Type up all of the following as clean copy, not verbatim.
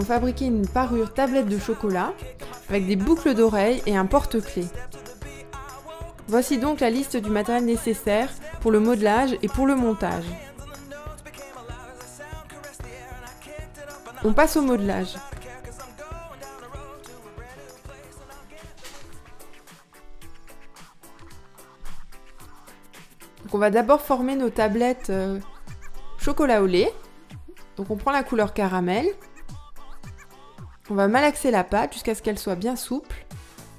allons fabriquer une parure tablette de chocolat avec des boucles d'oreilles et un porte-clés. Voici donc la liste du matériel nécessaire pour le modelage et pour le montage. On passe au modelage. Donc on va d'abord former nos tablettes chocolat au lait. Donc on prend la couleur caramel. On va malaxer la pâte jusqu'à ce qu'elle soit bien souple.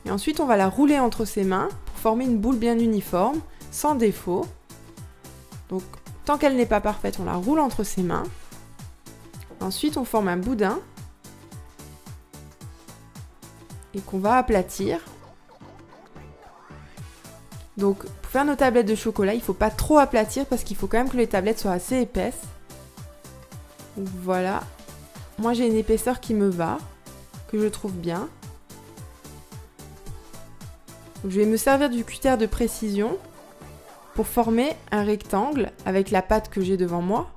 Et ensuite on va la rouler entre ses mains pour former une boule bien uniforme, sans défaut. Donc tant qu'elle n'est pas parfaite, on la roule entre ses mains. Ensuite on forme un boudin. Et qu'on va aplatir. Donc pour faire nos tablettes de chocolat, il ne faut pas trop aplatir parce qu'il faut quand même que les tablettes soient assez épaisses. Donc voilà, moi j'ai une épaisseur qui me va, que je trouve bien. Donc, je vais me servir du cutter de précision pour former un rectangle avec la pâte que j'ai devant moi.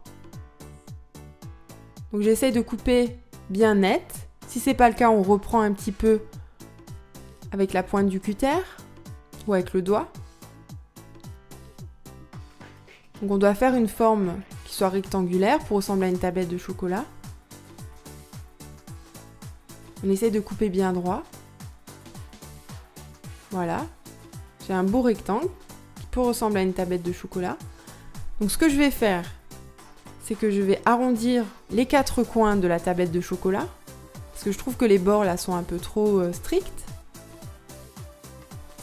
Donc j'essaye de couper bien net. Si ce n'est pas le cas, on reprend un petit peu avec la pointe du cutter ou avec le doigt. Donc on doit faire une forme qui soit rectangulaire pour ressembler à une tablette de chocolat. On essaye de couper bien droit. Voilà. J'ai un beau rectangle qui peut ressembler à une tablette de chocolat. Donc ce que je vais faire, c'est que je vais arrondir les 4 coins de la tablette de chocolat. Parce que je trouve que les bords là sont un peu trop stricts.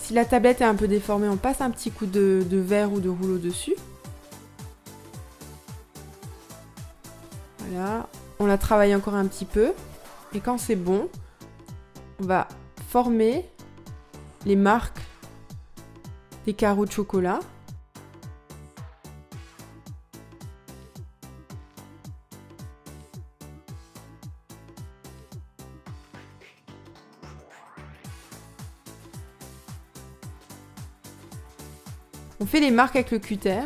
Si la tablette est un peu déformée, on passe un petit coup de verre ou de rouleau dessus. Voilà, on la travaille encore un petit peu. Et quand c'est bon, on va former les marques des carreaux de chocolat. On fait les marques avec le cutter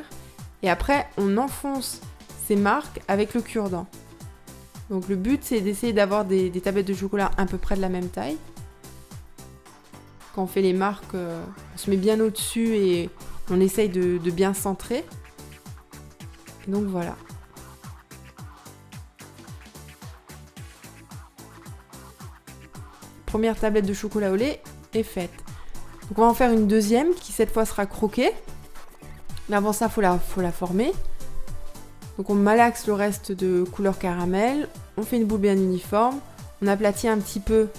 et après on enfonce ces marques avec le cure-dent. Donc le but c'est d'essayer d'avoir des tablettes de chocolat à peu près de la même taille. Quand on fait les marques, on se met bien au-dessus et on essaye de bien centrer. Et donc voilà. Première tablette de chocolat au lait est faite. Donc on va en faire une deuxième qui cette fois sera croquée. Mais avant ça, faut la former. Donc on malaxe le reste de couleur caramel. On fait une boule bien uniforme. On aplatit un petit peu.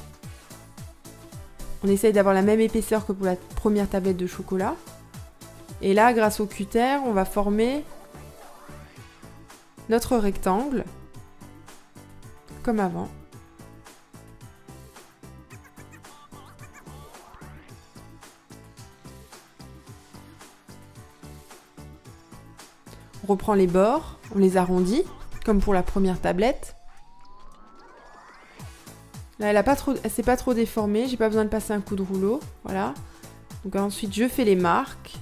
On essaye d'avoir la même épaisseur que pour la première tablette de chocolat. Et là, grâce au cutter, on va former notre rectangle. Comme avant. On reprend les bords, on les arrondit, comme pour la première tablette. Là, elle s'est pas trop déformée, j'ai pas besoin de passer un coup de rouleau. Voilà. Donc ensuite, je fais les marques.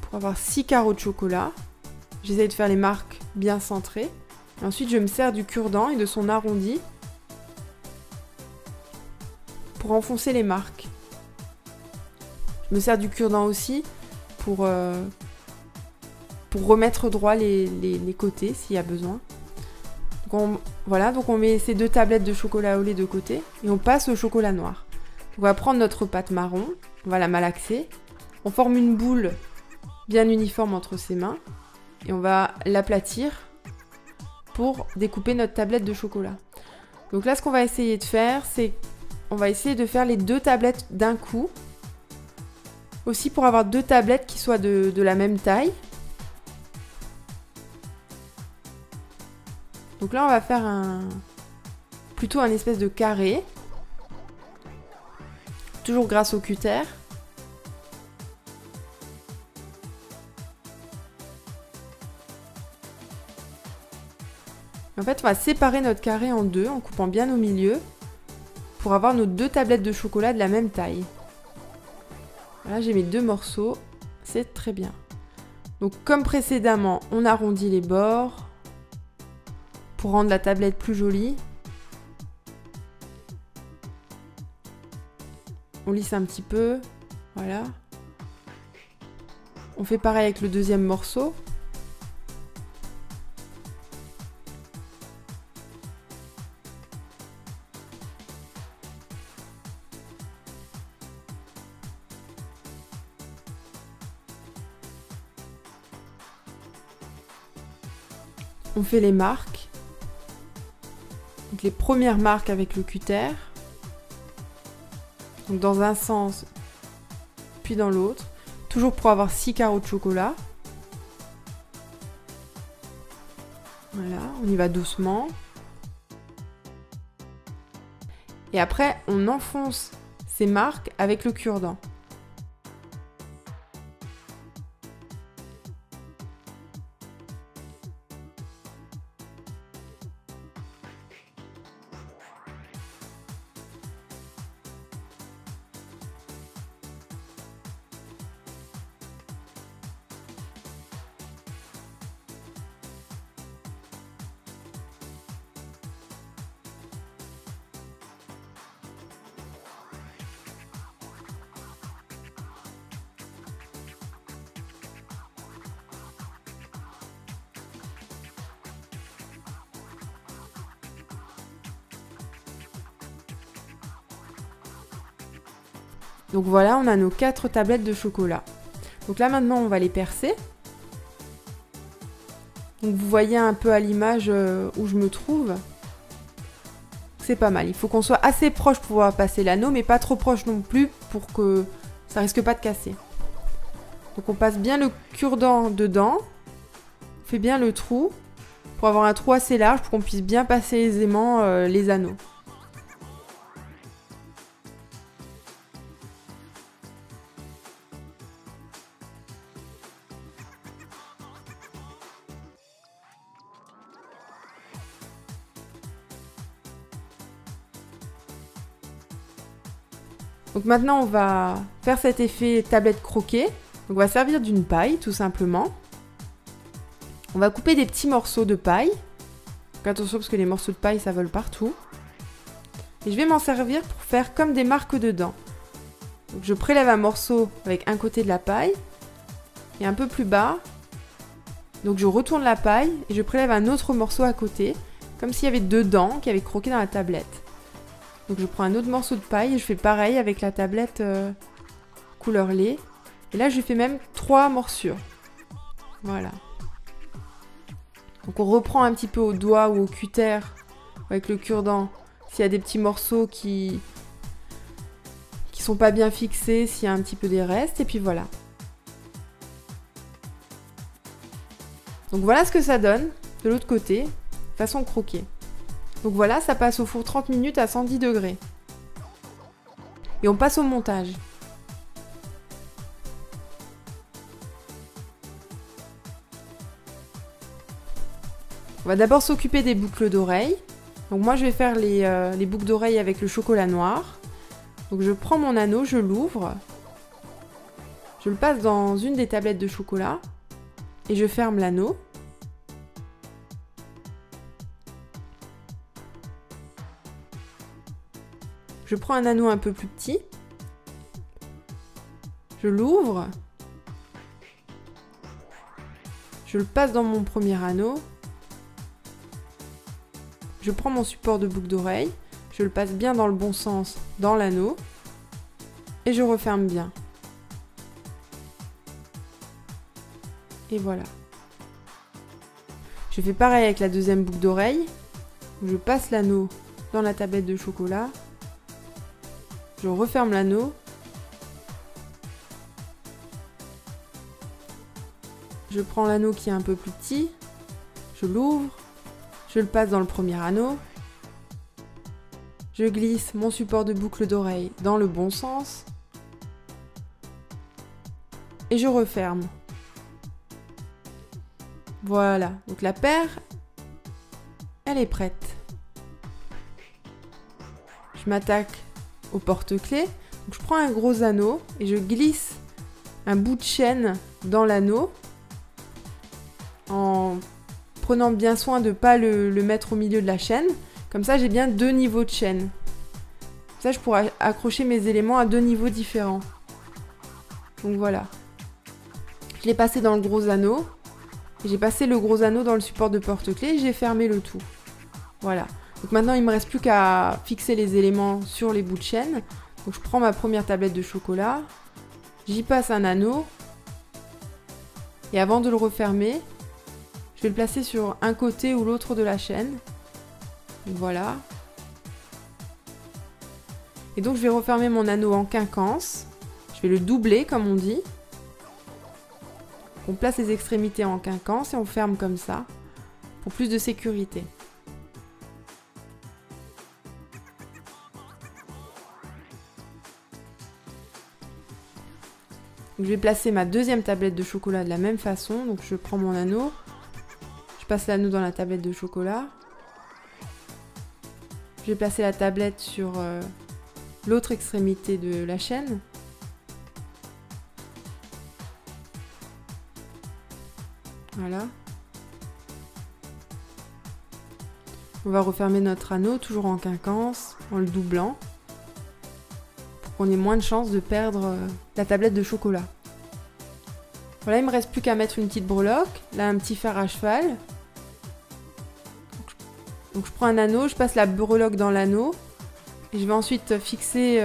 Pour avoir 6 carreaux de chocolat. J'essaie de faire les marques bien centrées. Et ensuite, je me sers du cure-dent et de son arrondi pour enfoncer les marques. Je me sers du cure-dent aussi pour remettre droit les côtés s'il y a besoin. Voilà, donc on met ces 2 tablettes de chocolat au lait de côté et on passe au chocolat noir. On va prendre notre pâte marron, on va la malaxer, on forme une boule bien uniforme entre ses mains et on va l'aplatir pour découper notre tablette de chocolat. Donc là, ce qu'on va essayer de faire, c'est on va essayer de faire les 2 tablettes d'un coup. Aussi pour avoir 2 tablettes qui soient de la même taille. Donc là on va faire plutôt un espèce de carré. Toujours grâce au cutter. En fait on va séparer notre carré en 2 en coupant bien au milieu pour avoir nos 2 tablettes de chocolat de la même taille. Voilà, j'ai mes 2 morceaux, c'est très bien. Donc comme précédemment, on arrondit les bords, pour rendre la tablette plus jolie. On lisse un petit peu, voilà. On fait pareil avec le deuxième morceau. On fait les marques. Donc les premières marques avec le cutter. Donc dans un sens, puis dans l'autre. Toujours pour avoir 6 carreaux de chocolat. Voilà, on y va doucement. Et après, on enfonce ces marques avec le cure-dent. Donc voilà, on a nos 4 tablettes de chocolat. Donc là maintenant on va les percer. Donc vous voyez un peu à l'image où je me trouve. C'est pas mal, il faut qu'on soit assez proche pour pouvoir passer l'anneau, mais pas trop proche non plus pour que ça risque pas de casser. Donc on passe bien le cure-dent dedans, on fait bien le trou, pour avoir un trou assez large pour qu'on puisse bien passer aisément les anneaux. Donc maintenant on va faire cet effet tablette croquée. Donc on va servir d'une paille tout simplement. On va couper des petits morceaux de paille. Donc attention parce que les morceaux de paille ça vole partout. Et je vais m'en servir pour faire comme des marques dedans. Donc je prélève un morceau avec un côté de la paille et un peu plus bas. Donc je retourne la paille et je prélève un autre morceau à côté, comme s'il y avait 2 dents qui avaient croqué dans la tablette. Donc je prends un autre morceau de paille et je fais pareil avec la tablette couleur lait. Et là je fais même 3 morsures. Voilà. Donc on reprend un petit peu au doigt ou au cutter avec le cure-dent s'il y a des petits morceaux qui sont pas bien fixés, s'il y a un petit peu des restes, et puis voilà. Donc voilà ce que ça donne de l'autre côté, façon croquée. Donc voilà, ça passe au four 30 minutes à 110 degrés. Et on passe au montage. On va d'abord s'occuper des boucles d'oreilles. Donc moi je vais faire les boucles d'oreilles avec le chocolat noir. Donc je prends mon anneau, je l'ouvre. Je le passe dans une des tablettes de chocolat. Et je ferme l'anneau. Je prends un anneau un peu plus petit, je l'ouvre, je le passe dans mon premier anneau, je prends mon support de boucle d'oreille, je le passe bien dans le bon sens dans l'anneau et je referme bien. Et voilà. Je fais pareil avec la deuxième boucle d'oreille, je passe l'anneau dans la tablette de chocolat. Je referme l'anneau. Je prends l'anneau qui est un peu plus petit. Je l'ouvre. Je le passe dans le premier anneau. Je glisse mon support de boucle d'oreille dans le bon sens. Et je referme. Voilà. Donc la paire, elle est prête. Je m'attaque au porte-clés. Donc je prends un gros anneau et je glisse un bout de chaîne dans l'anneau en prenant bien soin de ne pas le mettre au milieu de la chaîne. Comme ça, j'ai bien 2 niveaux de chaîne. Comme ça, je pourrais accrocher mes éléments à 2 niveaux différents. Donc voilà. Je l'ai passé dans le gros anneau. J'ai passé le gros anneau dans le support de porte-clés et j'ai fermé le tout. Voilà. Donc maintenant, il ne me reste plus qu'à fixer les éléments sur les bouts de chaîne. Donc je prends ma première tablette de chocolat. J'y passe un anneau. Et avant de le refermer, je vais le placer sur un côté ou l'autre de la chaîne. Donc voilà. Et donc je vais refermer mon anneau en quinconce. Je vais le doubler comme on dit. On place les extrémités en quinconce et on ferme comme ça pour plus de sécurité. Donc, je vais placer ma deuxième tablette de chocolat de la même façon. Donc je prends mon anneau, je passe l'anneau dans la tablette de chocolat. Je vais placer la tablette sur l'autre extrémité de la chaîne. Voilà. On va refermer notre anneau, toujours en quinconce, en le doublant, pour qu'on ait moins de chances de perdre la tablette de chocolat. Voilà, il ne me reste plus qu'à mettre une petite breloque, là un petit fer à cheval. Donc je prends un anneau, je passe la breloque dans l'anneau, et je vais ensuite fixer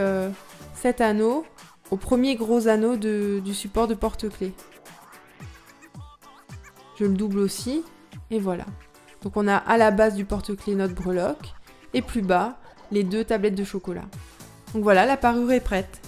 cet anneau au premier gros anneau du support de porte-clés. Je le double aussi, et voilà. Donc on a à la base du porte-clés notre breloque, et plus bas, les 2 tablettes de chocolat. Donc voilà, la parure est prête.